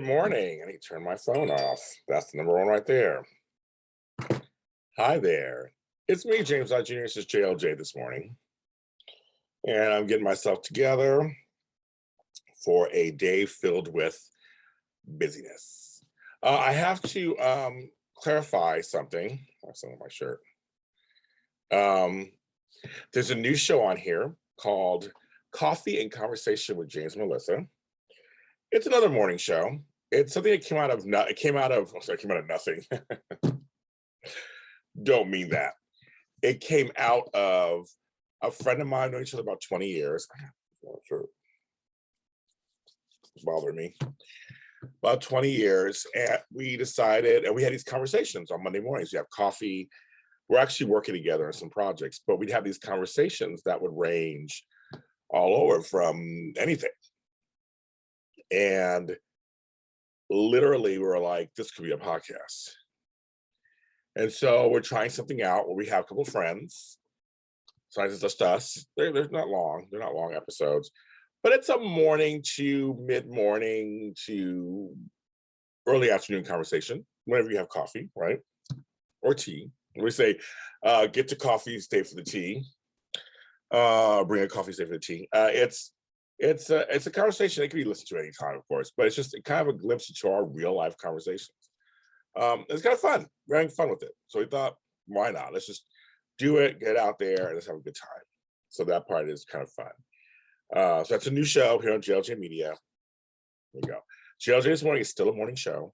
Good morning. I need to turn my phone off. That's the number one right there. Hi there. It's me, James Lott Jr. This is JLJ this morning. And I'm getting myself together for a day filled with busyness. I have to clarify something. That's on my shirt. There's a new show on here called Coffee and Conversation with James and Melissa. It's another morning show. It's something that came out of nothing. Don't mean that. It came out of a friend of mine, known each other about 20 years. It's bothering me. About 20 years. And we decided, and we had these conversations on Monday mornings. We have coffee. We're actually working together on some projects, but we'd have these conversations that would range all over from anything. And literally we were like, this could be a podcast. And so we're trying something out where we have a couple of friends. Sometimes it's just us. They're not long. They're not long episodes. But it's a morning to mid-morning to early afternoon conversation, whenever you have coffee, right? Or tea. We say, get to coffee, stay for the tea. Bring a coffee, stay for the tea. It's a conversation that can be listened to any time, of course, but it's just kind of a glimpse into our real life conversations. It's kind of fun. We're having fun with it. So we thought, why not? Let's just do it, get out there, and let's have a good time. So that part is kind of fun. So that's a new show here on JLJ Media. There we go. JLJ this morning is still a morning show.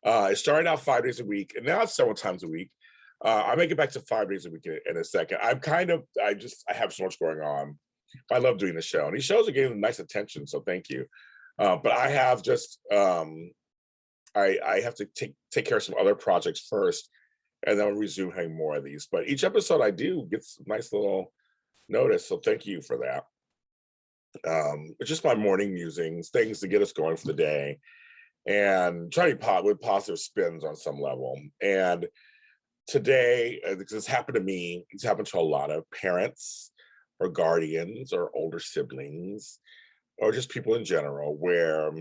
It started out 5 days a week, and now it's several times a week. I may get back to 5 days a week in a second. I have so much going on. I love doing the show, and these shows are getting nice attention, so thank you. But I have just I have to take care of some other projects first, and then I'll resume having more of these. But each episode I do gets a nice little notice, so thank you for that. It's just my morning musings, things to get us going for the day, and try to be with positive spins on some level. And today, this happened to me, it's happened to a lot of parents or guardians or older siblings or just people in general, where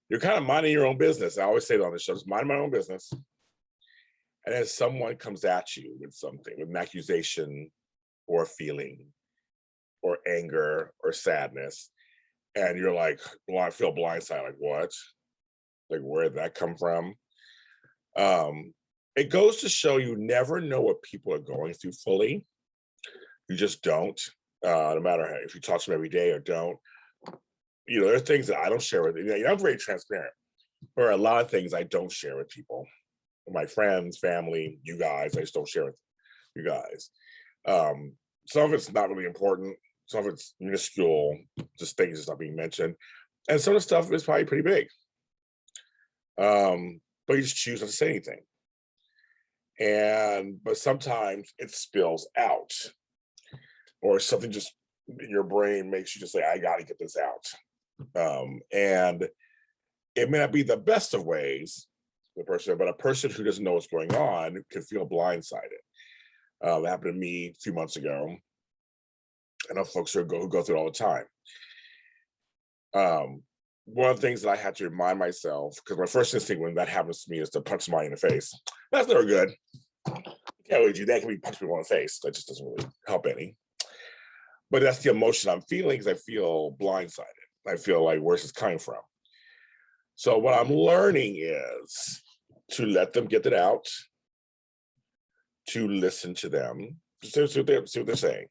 you're kind of minding your own business. I always say it on the show, just mind my own business. And then someone comes at you with something, with an accusation or a feeling or anger or sadness. And you're like, well, I feel blindsided. Like, what? Like, where did that come from? It goes to show you never know what people are going through fully. You just don't, no matter how, if you talk to them every day or don't. You know, there are things that I don't share with you. I'm very transparent. There are a lot of things I don't share with people. My friends, family, you guys, I just don't share with you guys. Some of it's not really important. Some of it's minuscule, just things that's not being mentioned. And some of the stuff is probably pretty big. But you just choose not to say anything. But sometimes it spills out, or something just in your brain makes you just say, I got to get this out. And it may not be the best of ways, the person, but a person who doesn't know what's going on can feel blindsided. It happened to me a few months ago. I know folks who go through it all the time. One of the things that I had to remind myself, because my first instinct when that happens to me is to punch somebody in the face. That's never good. You can't really do that. Can be punch people in the face. That just doesn't really help any. But that's the emotion I'm feeling, because I feel blindsided. I feel like, where's this coming from? So what I'm learning is to let them get it out, to listen to them, see what they're saying.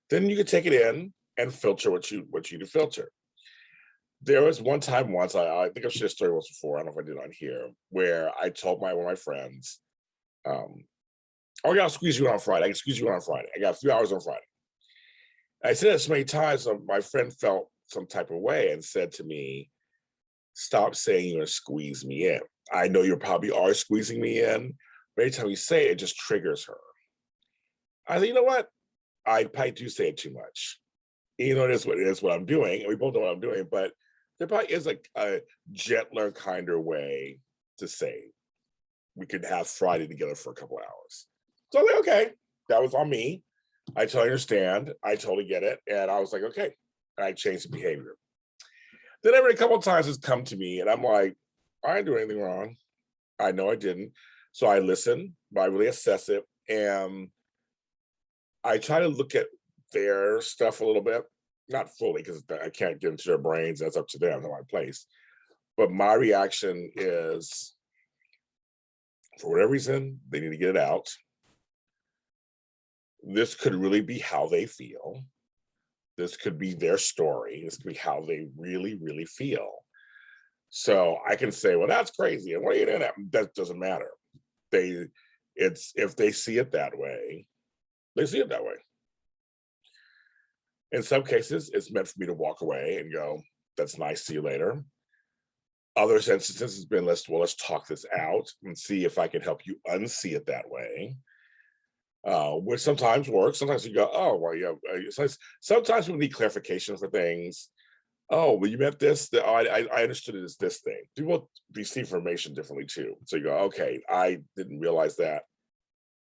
Then you can take it in and filter what you need to filter. There was one time once, I think I've shared a story once before, I don't know if I did on here, where I told one of my friends, oh, I gotta squeeze you in on Friday. I can squeeze you in on Friday. I got a few hours on Friday. I said it so many times, so my friend felt some type of way and said to me, stop saying you're gonna squeeze me in. I know you probably are squeezing me in, but every time you say it, it just triggers her. I said, you know what? I probably do say it too much. You know, it is what I'm doing, and we both know what I'm doing, but there probably is like a gentler, kinder way to say we could have Friday together for a couple of hours. So I was like, okay, that was on me. I totally understand. I totally get it. And I was like, okay. And I changed the behavior. Then every couple of times it's come to me and I'm like, I didn't do anything wrong. I know I didn't. So I listen, but I really assess it. And I try to look at their stuff a little bit, not fully, because I can't get into their brains. That's up to them, not my place. But my reaction is, for whatever reason, they need to get it out. This could really be how they feel. This could be their story. This could be how they really, really feel. So I can say, well, that's crazy. And what are you doing? That doesn't matter. If they see it that way, they see it that way. In some cases, it's meant for me to walk away and go, that's nice, see you later. Other instances, it's been, let's talk this out and see if I can help you unsee it that way. Which sometimes works. Sometimes you go, oh, well, yeah. Sometimes we need clarification for things. Oh, well, you meant this. I understood it as this thing. People receive information differently too. So you go, okay, I didn't realize that.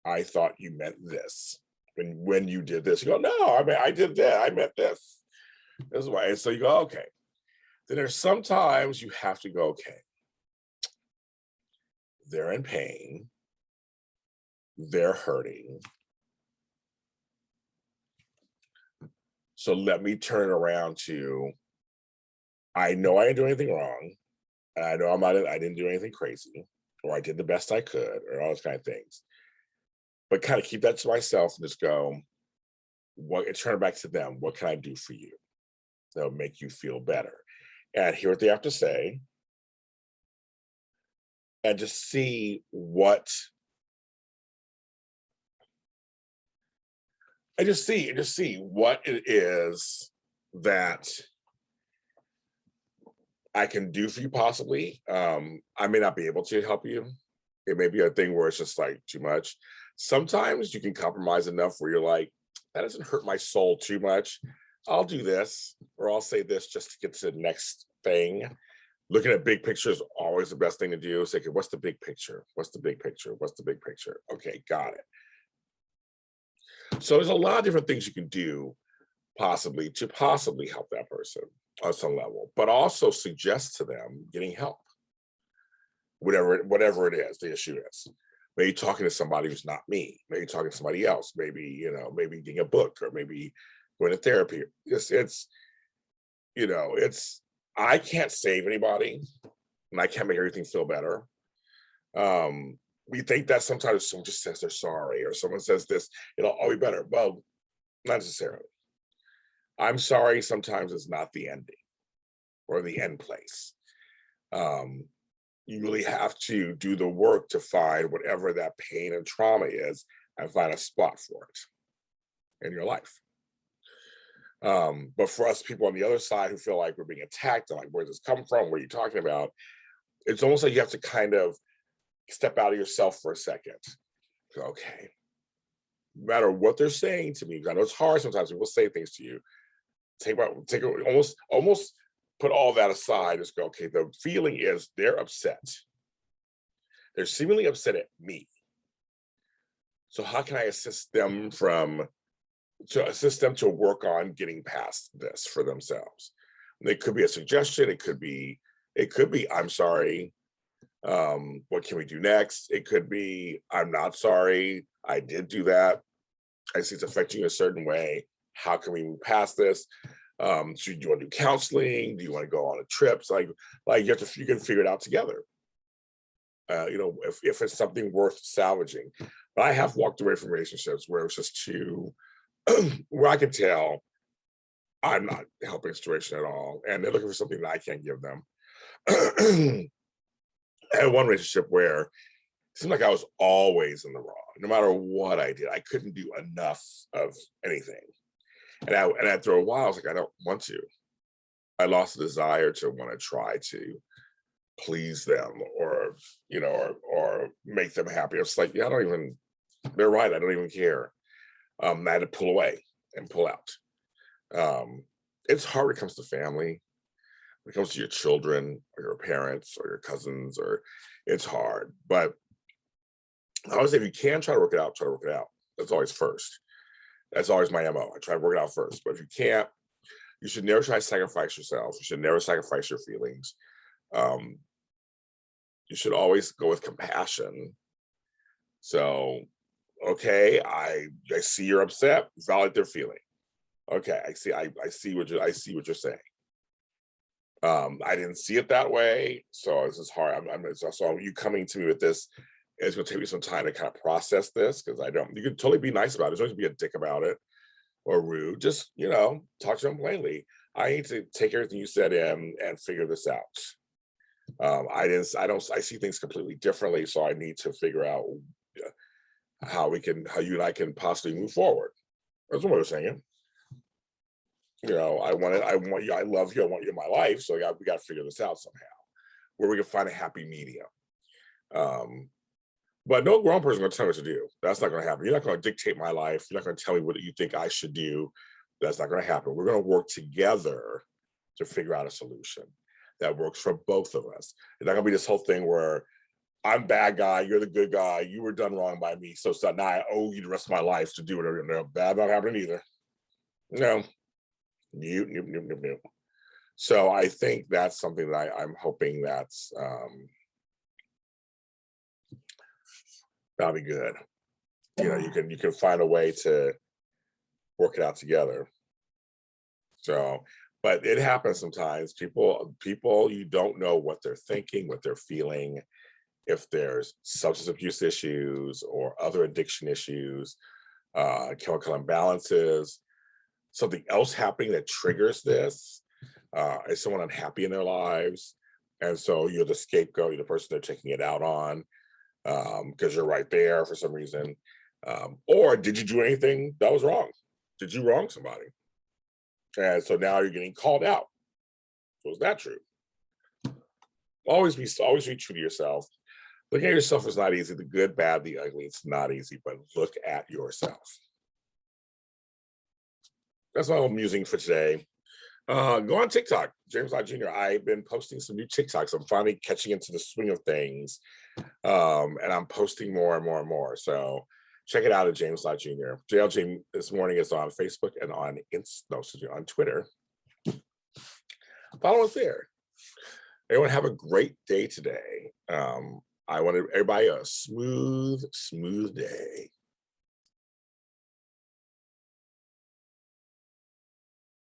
I thought you meant this. When you did this, you go, no, I mean, I did that. I meant this. This is why. And so you go, okay. Then there's sometimes you have to go, okay, they're in pain. They're hurting. So let me turn around to, I know I didn't do anything wrong. And I know I didn't do anything crazy, or I did the best I could, or all those kind of things. But kind of keep that to myself and just go, turn it back to them. What can I do for you that'll make you feel better? And hear what they have to say. And just see what what it is that I can do for you possibly. I may not be able to help you. It may be a thing where it's just like too much. Sometimes you can compromise enough where you're like, that doesn't hurt my soul too much. I'll do this, or I'll say this just to get to the next thing. Looking at big picture is always the best thing to do. Say, okay, what's the big picture? What's the big picture? What's the big picture? Okay, got it. So there's a lot of different things you can do possibly help that person on some level, but also suggest to them getting help, whatever it is the issue is. Maybe talking to somebody who's not me, maybe talking to somebody else, maybe getting a book, or maybe going to therapy. It's I can't save anybody and I can't make everything feel better. We think that sometimes someone just says they're sorry, or someone says this, it'll all be better. Well, not necessarily. I'm sorry sometimes is not the ending or the end place. You really have to do the work to find whatever that pain and trauma is and find a spot for it in your life. But for us people on the other side who feel like we're being attacked, and like, where does this come from? What are you talking about? It's almost like you have to kind of step out of yourself for a second. Go, okay, no matter what they're saying to me, I know it's hard sometimes people say things to you. Almost put all that aside. Just go, okay, the feeling is they're upset. They're seemingly upset at me. So how can I assist them to work on getting past this for themselves? And it could be a suggestion. It could be, I'm sorry. What can we do next? It could be, I'm not sorry. I did do that. I see it's affecting you a certain way. How can we move past this? So do you want to do counseling? Do you want to go on a trip? So like you can figure it out together. If it's something worth salvaging. But I have walked away from relationships where it was just too, where I can tell I'm not helping the situation at all, and they're looking for something that I can't give them. I had one relationship where it seemed like I was always in the wrong. No matter what I did, I couldn't do enough of anything. And after a while, I was like, I don't want to. I lost the desire to want to try to please them or make them happy. It's like, yeah, they're right. I don't even care. I had to pull away and pull out. It's hard when it comes to family. When it comes to your children or your parents or your cousins, or it's hard. But I always say, if you can try to work it out, try to work it out. That's always first. That's always my MO. I try to work it out first. But if you can't, You should never try to sacrifice yourself. You should never sacrifice your feelings. Um, you should always go with compassion. So, okay, I see you're upset. Validate their feeling. Okay, I see what you're saying. I didn't see it that way, so this is hard. So you coming to me with this, it's going to take me some time to kind of process this, because I don't. You can totally be nice about it. Don't be a dick about it or rude. Just talk to them plainly. I need to take everything you said in and figure this out. I see things completely differently, so I need to figure out how you and I can possibly move forward. That's what I was saying. I want you, I love you, I want you in my life. So we got to figure this out somehow, where we can find a happy medium. But no grown person is going to tell me what to do. That's not going to happen. You're not going to dictate my life. You're not going to tell me what you think I should do. That's not going to happen. We're going to work together to figure out a solution that works for both of us. It's not going to be this whole thing where I'm bad guy, you're the good guy, you were done wrong by me, so now I owe you the rest of my life to do whatever. No, bad not happening either. No. Nope. So I think that's something that I'm hoping that's that'll be good. You can find a way to work it out together. So, but it happens sometimes. People, you don't know what they're thinking, what they're feeling, if there's substance abuse issues or other addiction issues, chemical imbalances, something else happening that triggers this. Is someone unhappy in their lives? And so you're the scapegoat, you're the person they're taking it out on, because you're right there for some reason. Or did you do anything that was wrong? Did you wrong somebody? And so now you're getting called out. So is that true? Always be true to yourself. Looking at yourself is not easy. The good, bad, the ugly, it's not easy, but look at yourself. That's all I'm using for today. Go on TikTok, James Lott Jr. I've been posting some new TikToks. I'm finally catching into the swing of things. And I'm posting more and more and more. So check it out at James Lott Jr. JLJ this morning is on Facebook and on Twitter. Follow us there. Everyone have a great day today. I want everybody a smooth day.